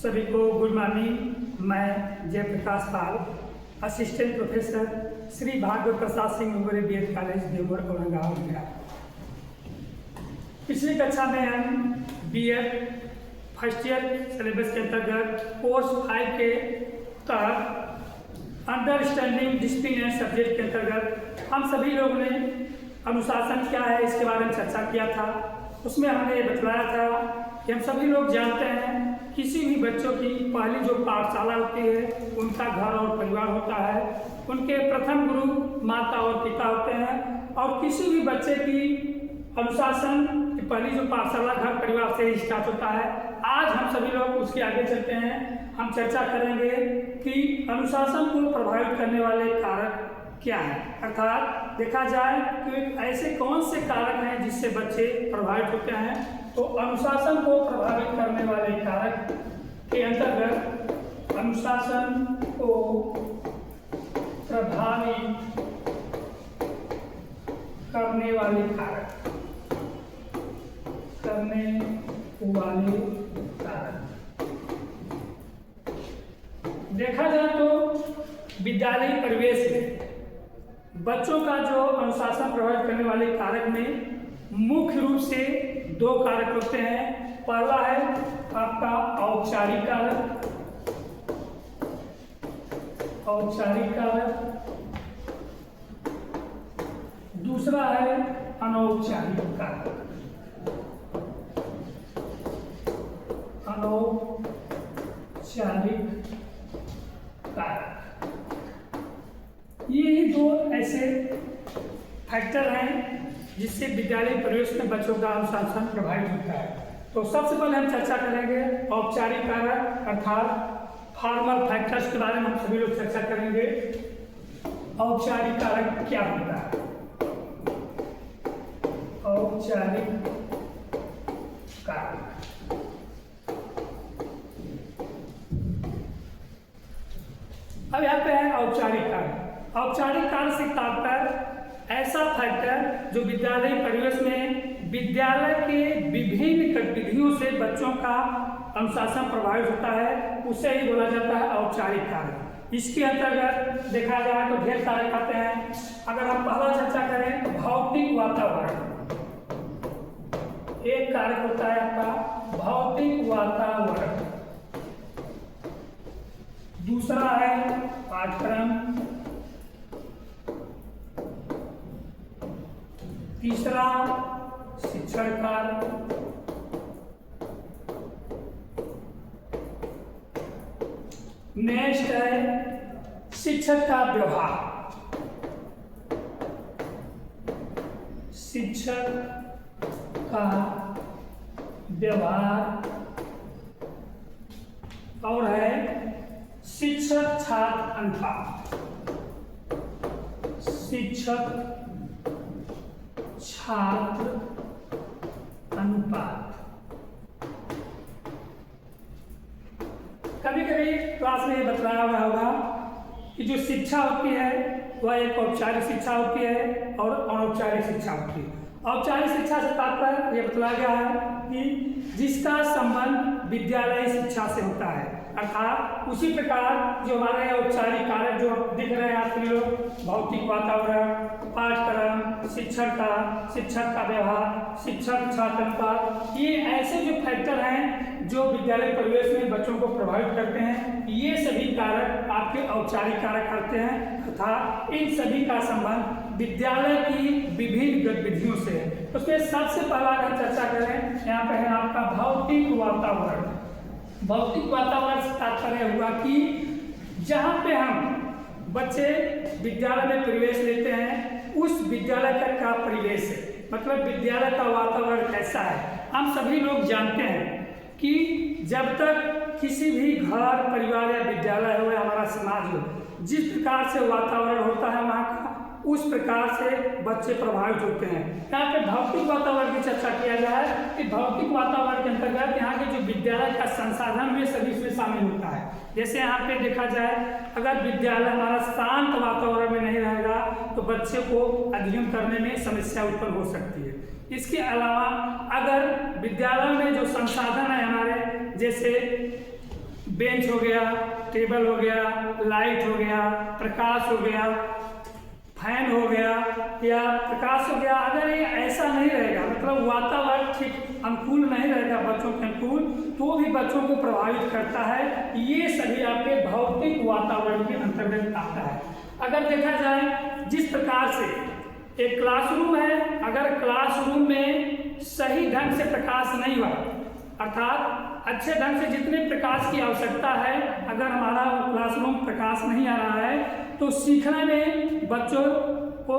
सभी को good morning. मैं Jayprakash Pal, assistant professor Shri Bhagwat Prasad Singh memorial BEd college Deoghar Aurangabad. पिछली कक्षा में हम बीएड फर्स्ट ईयर सिलेबस के अंतर्गत कोर्स 5 के तहत अंडरस्टैंडिंग डिसिप्लिन एंड सब्जेक्ट के अंतर्गत हम सभी लोगों ने अनुशासन क्या है इसके बारे में चर्चा किया था। उसमें हमने ये बतलाया था कि हम सभी लोग जानते हैं किसी भी बच्चों की पहली जो पाठशाला होती है उनका घर और परिवार होता है, उनके प्रथम गुरु माता और पिता होते हैं और किसी भी बच्चे की अनुशासन की पहली जो पाठशाला घर परिवार से ही स्टार्ट होता है। आज हम सभी लोग उसके आगे चलते हैं, हम चर्चा करेंगे कि अनुशासन को प्रभावित करने वाले कारक क्या है, अर्थात देखा जाए कि ऐसे कौन से कारक हैं जिससे बच्चे प्रभावित होते हैं। तो अनुशासन को प्रभावित करने वाले कारक के अंतर्गत अनुशासन को प्रभावित करने वाले कारक देखा जाए तो विद्यालयी परिवेश में बच्चों का जो अनुशासन प्रभावित करने वाले कारक में मुख्य रूप से 2 कारक होते हैं। पहला है आपका औपचारिक कारक, दूसरा है अनौपचारिक कारक। ये 2 ऐसे फैक्टर हैं जिससे विद्यालय परिवेश में बच्चों का अनुशासन प्रभावित होता है। तो सबसे पहले हम चर्चा करेंगे औपचारिक कारक अर्थात फॉर्मल फैक्टर्स के बारे में हम सभी लोग चर्चा करेंगे। औपचारिक कारक क्या होता है? औपचारिक कारक अब यहाँ पे है औपचारिक कारक। औपचारिक कारक से तात्पर्य ऐसा फैक्टर जो विद्यालय परिवेश में विद्यालय के विभिन्न गतिविधियों से बच्चों का अनुशासन प्रभावित होता है, उसे ही बोला जाता है औपचारिक कारक। इसके अंतर्गत देखा जाए तो ढेर सारे आते हैं। अगर हम पहला चर्चा करें तो भौतिक वातावरण एक कारक होता है आपका भौतिक वातावरण। दूसरा है पाठ्यक्रम, तीसरा शिक्षण कार्य, नेक्स्ट है शिक्षक का व्यवहार, और है शिक्षक छात्र अनुपात। कभी कभी क्लास में ये बतलाया हुआ होगा कि जो शिक्षा होती है वह एक औपचारिक शिक्षा होती है और अनौपचारिक शिक्षा होती है। औपचारिक शिक्षा से तात्पर्य ये बतलाया गया है कि जिसका संबंध विद्यालय शिक्षा से होता है, अर्थात उसी प्रकार जो हमारे औपचारिक कारक जो दिख रहे हैं आपके लोग, भौतिक वातावरण, पाठ्यक्रम, शिक्षक का व्यवहार, शिक्षक छात्र अनुपात, ये ऐसे जो फैक्टर हैं जो विद्यालय परिवेश में बच्चों को प्रभावित करते हैं, ये सभी कारक आपके औपचारिक कारक करते हैं, अर्थात इन सभी का संबंध विद्यालय की विभिन्न गतिविधियों से है। उसमें सबसे पहला अगर चर्चा करें, यहाँ पे है आपका भौतिक वातावरण। भौतिक वातावरण से तात्पर्य हुआ कि जहाँ पे हम बच्चे विद्यालय में प्रवेश लेते हैं उस विद्यालय का परिवेश है, मतलब विद्यालय का वातावरण कैसा है। हम सभी लोग जानते हैं कि जब तक किसी भी घर परिवार या विद्यालय हो या हमारा समाज हो, जिस प्रकार से वातावरण होता है वहाँ का, उस प्रकार से बच्चे प्रभावित होते हैं। यहाँ पे भौतिक वातावरण की चर्चा किया जाए कि भौतिक वातावरण के अंतर्गत यहाँ के जो विद्यालय का संसाधन में सभी इसमें शामिल होता है। जैसे यहाँ पे देखा जाए, अगर विद्यालय हमारा शांत वातावरण में नहीं रहेगा तो बच्चे को अध्ययन करने में समस्या उत्पन्न हो सकती है। इसके अलावा अगर विद्यालय में जो संसाधन है हमारे, जैसे बेंच हो गया, टेबल हो गया, लाइट हो गया, प्रकाश हो गया, फैन हो गया या प्रकाश हो गया, अगर ये ऐसा नहीं रहेगा, मतलब वातावरण ठीक अनुकूल नहीं रहेगा बच्चों के अनुकूल, तो भी बच्चों को प्रभावित करता है। ये सभी आपके भौतिक वातावरण के अंतर्गत आता है। अगर देखा जाए जिस प्रकार से एक क्लासरूम है, अगर क्लासरूम में सही ढंग से प्रकाश नहीं हुआ, अर्थात अच्छे ढंग से जितने प्रकाश की आवश्यकता है, अगर हमारा क्लासरूम प्रकाश नहीं आ रहा है तो सीखने में बच्चों को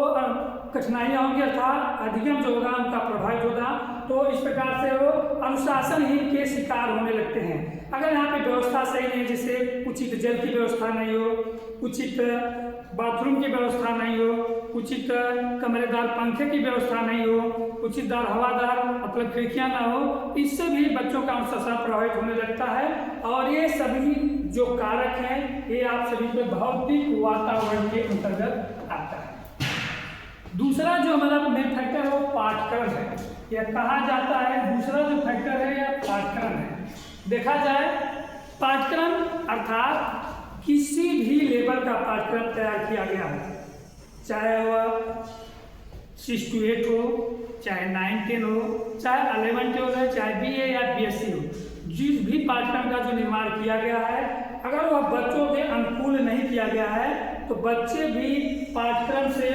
कठिनाइयाँ होंगी, अर्थात अधिगम जो होगा उनका प्रभावित होगा। तो इस प्रकार से वो अनुशासनहीन के शिकार होने लगते हैं। अगर यहाँ पे व्यवस्था सही नहीं, जैसे उचित जल की व्यवस्था नहीं हो, उचित बाथरूम की व्यवस्था नहीं हो, उचित कमरेदार पंखे की व्यवस्था नहीं हो, उचितदार हवादार मतलब खिड़कियाँ ना हो, इससे भी बच्चों का अनुशासन प्रभावित होने लगता है। और ये सभी जो कारक हैं ये आप सभी के भौतिक वातावरण के अंतर्गत आता है। दूसरा जो हमारा मेन फैक्टर है वो पाठ्यक्रम है, या कहा जाता है दूसरा जो फैक्टर है यह पाठ्यक्रम है। देखा जाए पाठ्यक्रम अर्थात किसी भी लेवल का पाठ्यक्रम तैयार किया गया है, चाहे वह 6 to 8 हो, चाहे 9-10 हो, चाहे 11-12 हो, चाहे BA या BSc हो, जिस भी पाठ्यक्रम का जो निर्माण किया गया है, अगर वह बच्चों के अनुकूल नहीं किया गया है तो बच्चे भी पाठ्यक्रम से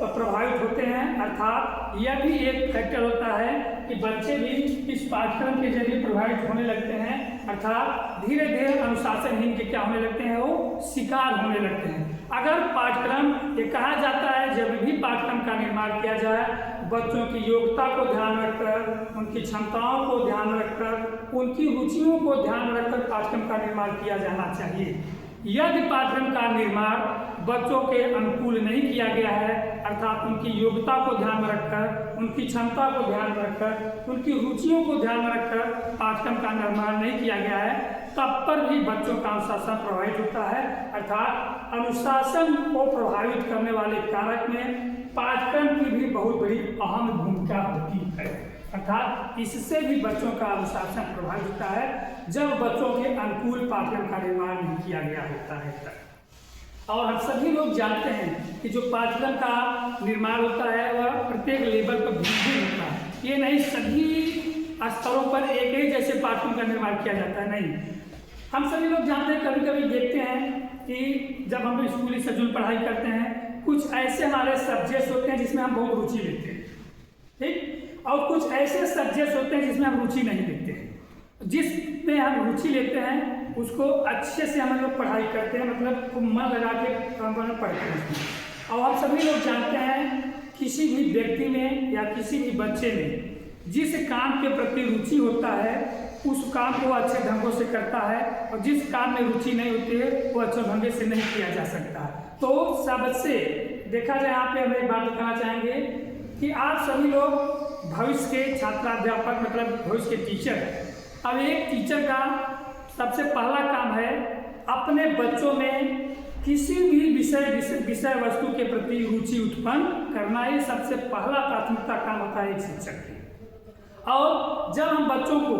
प्रभावित होते हैं। अर्थात यह भी एक फैक्टर होता है कि बच्चे भी इस पाठ्यक्रम के जरिए प्रभावित होने लगते हैं, अर्थात धीरे धीरे अनुशासनहीन के क्या होने लगते हैं, वो शिकार होने लगते हैं। अगर पाठ्यक्रम ये कहा जाता है जब भी पाठ्यक्रम का निर्माण किया जाए, बच्चों की योग्यता को ध्यान रखकर, उनकी क्षमताओं को ध्यान रखकर, उनकी रुचियों को ध्यान में रखकर पाठ्यक्रम का निर्माण किया जाना चाहिए। यदि पाठ्यक्रम का निर्माण बच्चों के अनुकूल नहीं किया गया है, अर्थात उनकी योग्यता को ध्यान में रखकर, उनकी क्षमता को ध्यान में रखकर, उनकी रुचियों को ध्यान में रखकर पाठ्यक्रम का निर्माण नहीं किया गया है, तब पर भी बच्चों का अनुशासन प्रभावित होता है। अर्थात अनुशासन को प्रभावित करने वाले कारक में पाठ्यक्रम की भी बहुत बड़ी अहम भूमिका होती है। अर्थात इससे भी बच्चों का अनुशासन प्रभावित होता है जब बच्चों के अनुकूल पाठ्यक्रम का निर्माण नहीं किया गया होता है तब। और हम सभी लोग जानते हैं कि जो पाठ्यक्रम का निर्माण होता है वह प्रत्येक लेवल पर भिन्न होता है। ये नहीं सभी स्तरों पर एक ही जैसे पाठ्यक्रम का निर्माण किया जाता है, नहीं। हम सभी लोग जानते हैं, कभी कभी देखते हैं कि जब हम स्कूली शेड्यूल पढ़ाई करते हैं, कुछ ऐसे हमारे सब्जेक्ट्स होते हैं जिसमें हम बहुत रुचि लेते हैं, ठीक, और कुछ ऐसे सब्जेक्ट्स होते हैं जिसमें हम रुचि नहीं लेते हैं। जिसमें हम रुचि लेते हैं उसको अच्छे से हम लोग पढ़ाई करते हैं, मतलब खूब मन लगा के पढ़ते हैं। और हम सभी लोग जानते हैं किसी भी व्यक्ति में या किसी भी बच्चे में जिस काम के प्रति रुचि होता है उस काम को अच्छे ढंगों से करता है, और जिस काम में रुचि नहीं होती है वो अच्छे ढंग से नहीं किया जा सकता। तो सबसे देखा जाए यहाँ पे हम एक बात बताना चाहेंगे कि आप सभी लोग भविष्य के छात्राध्यापक मतलब भविष्य के टीचर हैं। अब एक टीचर का सबसे पहला काम है अपने बच्चों में किसी भी विषय वस्तु के प्रति रुचि उत्पन्न करना। ये सबसे पहला प्राथमिकता काम होता है एक शिक्षक की। और जब हम बच्चों को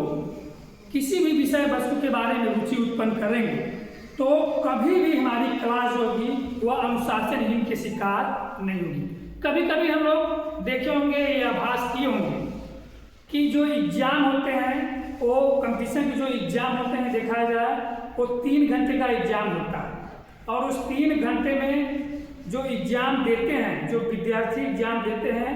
किसी भी विषय वस्तु के बारे में रुचि उत्पन्न करेंगे तो कभी भी हमारी क्लास जो होगी वह अनुशासनहीन के शिकार नहीं होगी। कभी कभी हम लोग देखे होंगे या आभास किए होंगे कि जो एग्जाम होते हैं वो कंपटीशन के जो एग्जाम होते हैं देखा जाए वो 3 घंटे का एग्जाम होता है, और उस 3 घंटे में जो एग्जाम देते हैं, जो विद्यार्थी एग्जाम देते हैं,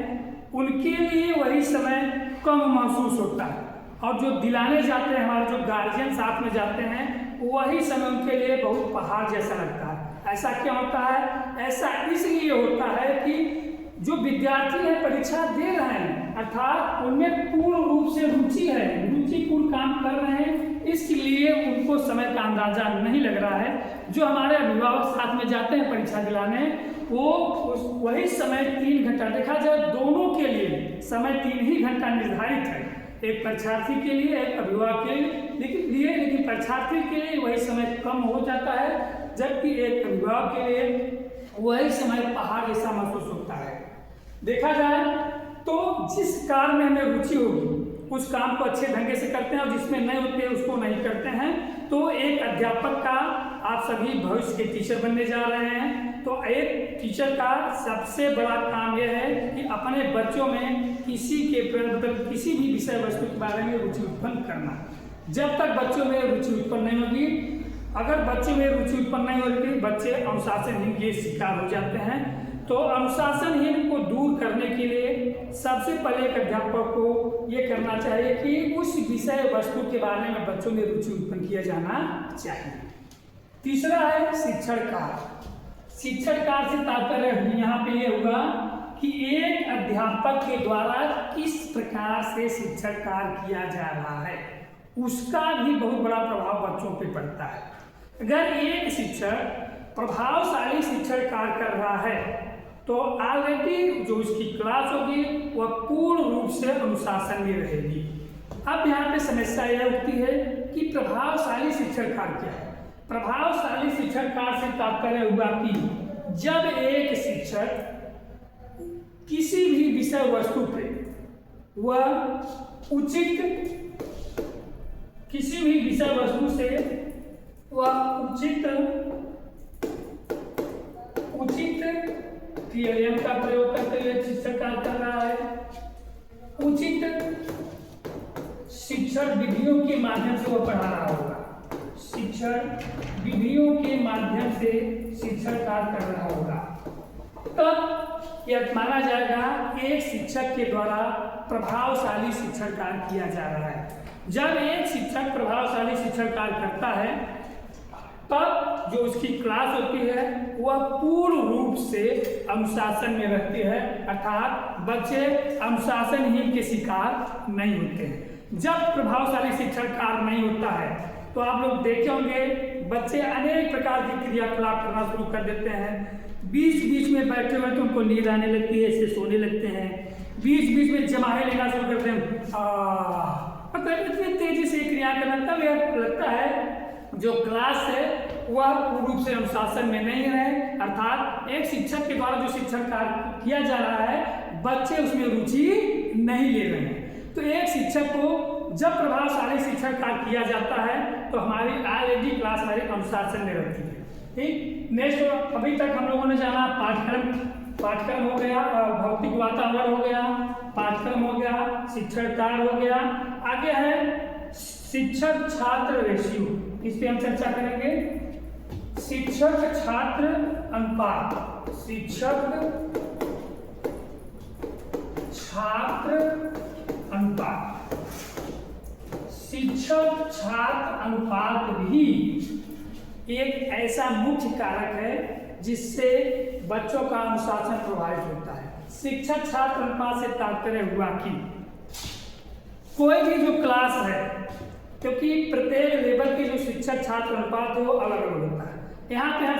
उनके लिए वही समय कम महसूस होता है, और जो दिलाने जाते हैं हमारे जो गार्जियन साथ में जाते हैं वही समय उनके लिए बहुत पहाड़ जैसा लगता है। ऐसा क्या होता है? ऐसा इसलिए होता है कि जो विद्यार्थी है परीक्षा दे रहे हैं, अर्थात उनमें पूर्ण रूप से रुचि है, रुचिपूर्ण काम कर रहे हैं, इसलिए उनको समय का अंदाजा नहीं लग रहा है। जो हमारे अभिभावक साथ में जाते हैं परीक्षा दिलाने, वो वही समय 3 घंटा देखा जाए दोनों के लिए समय 3 ही घंटा निर्धारित है, एक परीक्षार्थी के लिए एक अभिभावक के लिए, लेकिन परीक्षार्थी के लिए वही समय कम हो जाता है, जबकि एक अभिभावक के लिए वही समय पहाड़ जैसा महसूस होता है। देखा जाए तो जिस कार्य में हमें रुचि होगी उस काम को अच्छे ढंग से करते हैं, और जिसमें नहीं होती है उसको नहीं करते हैं। तो एक अध्यापक का आप सभी भविष्य के टीचर बनने जा रहे हैं, तो एक टीचर का सबसे बड़ा काम यह है कि अपने बच्चों में किसी भी विषय वस्तु के बारे में रुचि उत्पन्न करना। जब तक बच्चों में रुचि उत्पन्न नहीं होगी, अगर बच्चों में रुचि उत्पन्न नहीं होगी, बच्चे अनुशासनहीन के शिकार हो जाते हैं। तो अनुशासनहीन को दूर करने के लिए सबसे पहले एक अध्यापक को ये करना चाहिए कि उस विषय वस्तु के बारे में बच्चों में रुचि उत्पन्न किया जाना चाहिए। तीसरा है शिक्षण कार्य। शिक्षण कार्य से तात्पर्य यहाँ पे ये होगा कि एक अध्यापक के द्वारा किस प्रकार से शिक्षण कार्य किया जा रहा है, उसका भी बहुत बड़ा प्रभाव बच्चों पे पड़ता है। अगर एक शिक्षक प्रभावशाली शिक्षण कार्य कर रहा है तो ऑलरेडी जो उसकी क्लास होगी वह पूर्ण रूप से अनुशासन में रहेगी। अब यहाँ पे समस्या यह उठती है कि प्रभावशाली शिक्षण कार्य क्या है। प्रभावशाली शिक्षण कार्य से तात्पर्य हुआ कि जब एक शिक्षक किसी भी विषय वस्तु पे वह उचित किसी भी विषय वस्तु से वह उचित थियरम का प्रयोग करते हुए शिक्षण कार्य कर रहा है, उचित शिक्षण विधियों के माध्यम से वह पढ़ा रहा होगा, शिक्षण विधियों के माध्यम से शिक्षण कार्य कर रहा होगा, तब यह माना जाएगा एक शिक्षक के द्वारा प्रभावशाली शिक्षण कार्य किया जा रहा है। जब एक शिक्षक प्रभावशाली शिक्षण कार्य करता है तब जो उसकी क्लास होती है वह पूर्ण रूप से अनुशासन में रहती है, अर्थात बच्चे अनुशासनहीन के शिकार नहीं होते हैं। जब प्रभावशाली शिक्षण कार्य नहीं होता है तो आप लोग देखे होंगे बच्चे अनेक प्रकार की क्रियाकलाप करना शुरू कर देते हैं। बीच बीच में बैठे हुए तो उनको नींद आने लगती है, इससे सोने लगते हैं, बीच बीच में जमाहे लेना शुरू करते हैं, मतलब इतनी तेजी से क्रिया करना, तब यह लगता है जो क्लास है वह पूर्ण रूप से अनुशासन में नहीं है, अर्थात एक शिक्षक के द्वारा जो शिक्षण कार्य किया जा रहा है बच्चे उसमें रुचि नहीं ले रहे हैं। तो एक शिक्षक को जब प्रभावशाली शिक्षण कार्य किया जाता है तो हमारी ऑलरेडी क्लास हमारे अनुशासन में रहती है। ठीक, नेक्स्ट अभी तक हम लोगों ने जाना पाठ्यक्रम हो गया, भौतिक वातावरण हो गया, पाठ्यक्रम हो गया, शिक्षण कार्य हो गया। आगे है शिक्षक छात्र रेशियो, इस पे हम चर्चा करेंगे। शिक्षक छात्र अनुपात, शिक्षक छात्र अनुपात, शिक्षक छात्र अनुपात भी एक ऐसा मुख्य कारक है जिससे बच्चों का अनुशासन प्रभावित होता है। शिक्षक छात्र अनुपात से तात्पर्य हुआ कि कोई भी जो क्लास है, क्योंकि प्रत्येक लेवल के जो शिक्षक छात्र अनुपात है वो अलग अलग होता है। यहाँ पे आप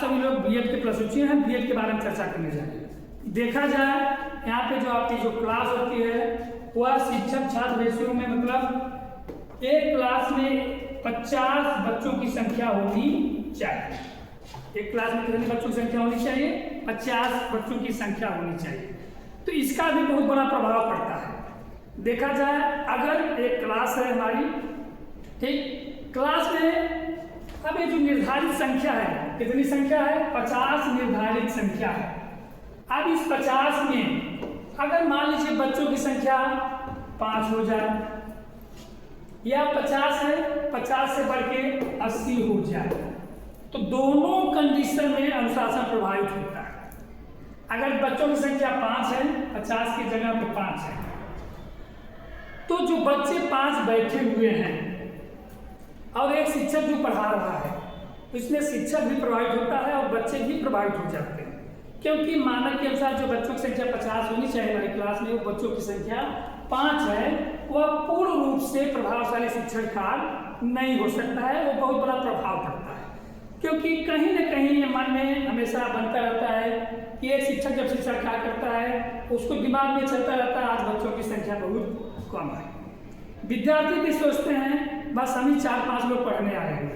सभी लोग बीएड के प्रशिक्षु हैं, बीएड के बारे में चर्चा करने जाएंगे। देखा जाए यहाँ पे जो आपकी जो क्लास होती है वह शिक्षक छात्र रेशियो में, मतलब एक क्लास में 50 बच्चों की संख्या होनी चाहिए। एक क्लास में कितने बच्चों की संख्या होनी चाहिए? 50 बच्चों की संख्या होनी चाहिए। तो इसका भी बहुत बड़ा प्रभाव पड़ता है। देखा जाए अगर एक क्लास है हमारी, ठीक, क्लास में अब ये जो निर्धारित संख्या है, कितनी संख्या है? 50 निर्धारित संख्या है। अब इस 50 में अगर मान लीजिए बच्चों की संख्या 5 हो जाए, या 50 है, 50 से बढ़ के 80 हो जाए, तो दोनों कंडीशन में अनुशासन प्रभावित होता है। अगर बच्चों की संख्या 5 है, 50 की जगह पे 5 है, तो जो बच्चे 5 बैठे हुए हैं और एक शिक्षक जो पढ़ा रहा है, तो इसमें शिक्षक भी प्रभावित होता है और बच्चे भी प्रभावित हो जाते हैं। क्योंकि मानक के अनुसार जो बच्चों की संख्या 50 होनी चाहिए हमारी क्लास में, वो बच्चों की संख्या 5 है, वह पूर्ण रूप से प्रभावशाली शिक्षण कार्य नहीं हो सकता है। वो बहुत बड़ा प्रभाव पड़ता है, क्योंकि कहीं न कहीं ये मन में हमेशा बनता रहता है कि एक शिक्षक जब शिक्षण कार्य करता है उसको दिमाग में चलता रहता है आज बच्चों की संख्या बहुत कम है। विद्यार्थी भी सोचते हैं बस हम ही 4-5 लोग पढ़ने आए हैं,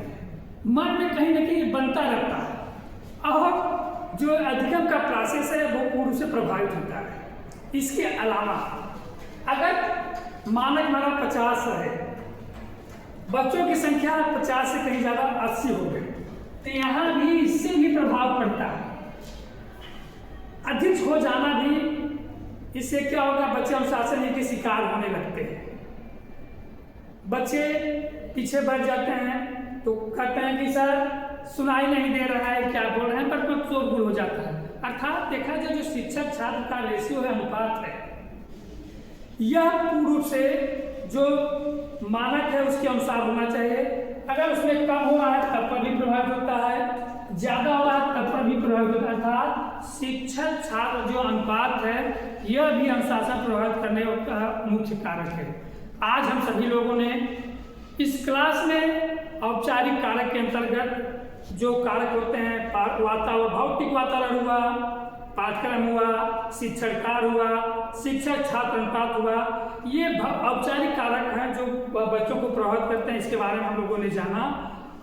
मन में कहीं न कहीं बनता रहता है और जो अधिगम का प्रोसेस है वो पूर्ण से प्रभावित होता है। इसके अलावा अगर मानक हमारा 50 है, बच्चों की संख्या 50 से कहीं ज़्यादा 80 हो गई, तो यहाँ भी इससे भी प्रभाव पड़ता है। अधिक हो जाना भी, इससे क्या होगा, बच्चे अनुशासन के शिकार होने लगते हैं। बच्चे पीछे बढ़ जाते हैं तो कहते हैं कि सर सुनाई नहीं दे रहा है, क्या बोल रहे हैं, पर शोरगुल हो जाता है। अर्थात देखा जाए जो शिक्षक छात्र का रेशियो है, अनुपात है, यह पूर्ण रूप से जो मानक है उसके अनुसार होना चाहिए। अगर उसमें कम हो रहा है तब पर भी प्रभावित होता है, ज्यादा हो रहा है तब पर भी प्रभावित होता है। अर्थात शिक्षक छात्र जो अनुपात है, यह भी अनुशासन प्रभावित करने का मुख्य कारक है। आज हम सभी लोगों ने इस क्लास में औपचारिक कारक के अंतर्गत जो कारक होते हैं, वातावरण, भौतिक वातावरण हुआ, पाठ्यक्रम हुआ, शिक्षण कार्य हुआ, शिक्षक छात्र अनुपात हुआ, ये औपचारिक कारक हैं जो बच्चों को प्रभावित करते हैं। इसके बारे में हम लोगों ने जाना।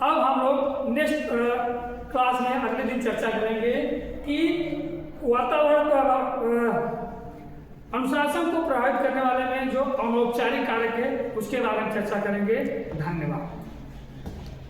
अब हम लोग नेक्स्ट क्लास में अगले दिन चर्चा करेंगे कि वातावरण का अनुशासन को प्रभावित करने वाले में जो अनौपचारिक कारक है उसके बारे में चर्चा करेंगे। धन्यवाद।